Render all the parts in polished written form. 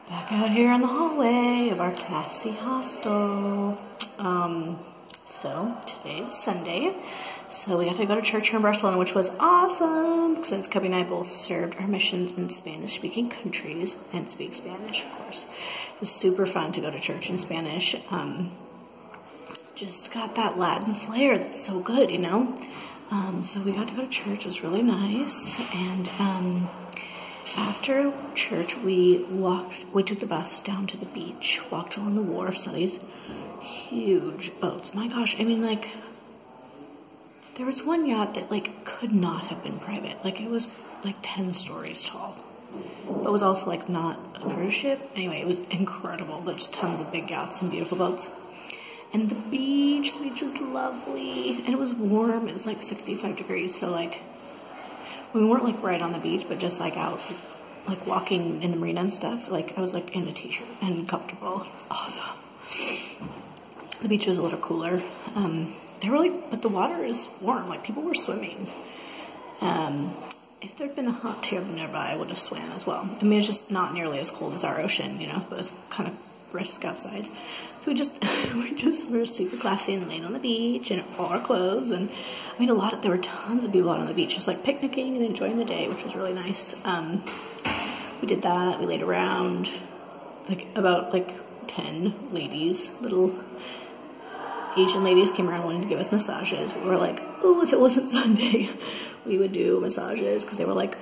Back out here in the hallway of our classy hostel. So today was Sunday, so we got to go to church here in Barcelona, which was awesome since Cubby and I both served our missions in Spanish-speaking countries and speak Spanish, of course. It was super fun to go to church in Spanish. Just got that Latin flair that's so good, you know? So we got to go to church. It was really nice, and after church, we took the bus down to the beach, walked along the wharf, saw these huge boats. My gosh, I mean, like, there was one yacht that, like, could not have been private. Like, it was, like, 10 stories tall. But it was also, like, not a cruise ship. Anyway, it was incredible. There's tons of big yachts and beautiful boats. And the beach was lovely. And it was warm. It was, like, 65 degrees, so, like, we weren't, like, right on the beach, but just, like, out, like, walking in the marina and stuff. Like, I was, like, in a t-shirt and comfortable. It was awesome. The beach was a little cooler. They were, like, but the water is warm. Like, people were swimming. If there'd been a hot tub nearby, I would have swam as well. I mean, it's just not nearly as cold as our ocean, you know, but it was kind of brisk outside. So we just were super classy and laid on the beach in all our clothes. And I mean, there were tons of people out on the beach, just like picnicking and enjoying the day, which was really nice. We did that. We laid around, like, about, like, 10 ladies, little Asian ladies came around wanting to give us massages. We were like, oh, if it wasn't Sunday, we would do massages, because they were like,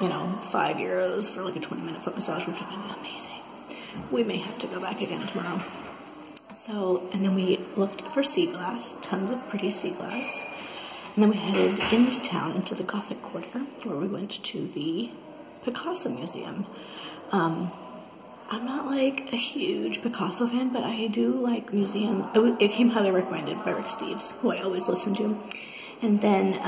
you know, €5 for like a 20-minute foot massage, which would have been amazing. We may have to go back again tomorrow. So, and then we looked for sea glass, tons of pretty sea glass. And then we headed into town, into the Gothic Quarter, where we went to the Picasso Museum. I'm not, like, a huge Picasso fan, but I do like museum. It came highly recommended by Rick Steves, who I always listen to. And then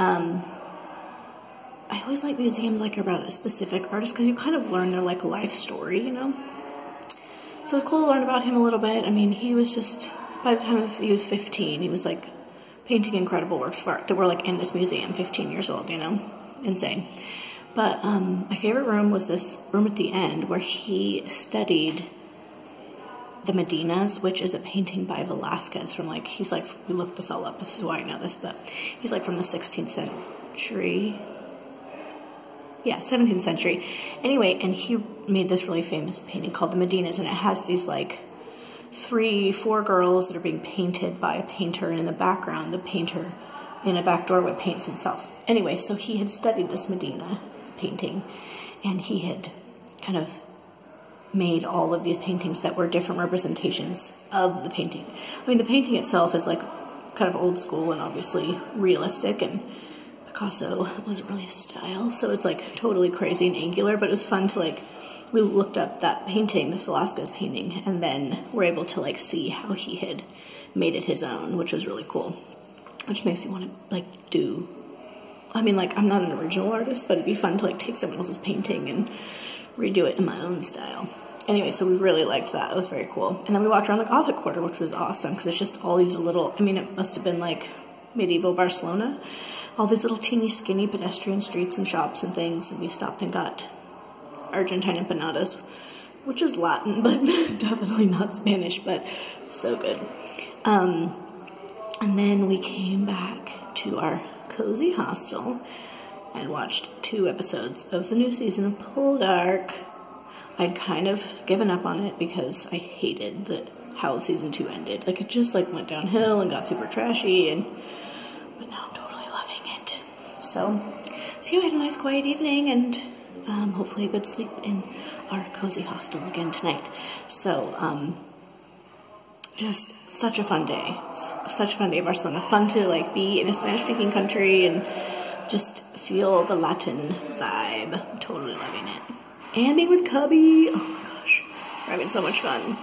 I always like museums, like, about a specific artist, because you kind of learn their, like, life story, you know? So it was cool to learn about him a little bit. I mean, he was just, by the time he was 15, he was, like, painting incredible works of art that were, like, in this museum, 15 years old, you know? Insane. But my favorite room was this room at the end where he studied the Medinas, which is a painting by Velázquez from, like, he's like, we looked this all up, this is why I know this, but he's like from the 16th century. Yeah, 17th century. Anyway, and he made this really famous painting called the Medinas, and it has these, like, 3-4 girls that are being painted by a painter, and in the background, the painter in a back doorway paints himself. Anyway, so he had studied this Medina painting, and he had kind of made all of these paintings that were different representations of the painting. I mean, the painting itself is, like, kind of old school and obviously realistic, and Picasso wasn't really his style, so it's, like, totally crazy and angular, but it was fun to, like, we looked up that painting, this Velázquez painting, and then we're able to, like, see how he had made it his own, which was really cool, which makes you want to, like, do, I mean, like, I'm not an original artist, but it'd be fun to, like, take someone else's painting and redo it in my own style. Anyway, so we really liked that. It was very cool. And then we walked around the Gothic Quarter, which was awesome, because it's just all these little, I mean, it must have been, like, medieval Barcelona. All these little teeny, skinny pedestrian streets and shops and things. And we stopped and got Argentine empanadas, which is Latin, but definitely not Spanish, but so good. And then we came back to our cozy hostel and watched 2 episodes of the new season of Poldark. I'd kind of given up on it because I hated how season 2 ended. Like, it just, like, went downhill and got super trashy, but now I'm totally loving it. So yeah, we had a nice quiet evening, and hopefully a good sleep in our cozy hostel again tonight. So just such a fun day. Such a fun day in Barcelona. Fun to, like, be in a Spanish-speaking country and just feel the Latin vibe. I'm totally loving it. And being with Cubby. Oh my gosh. We're having so much fun.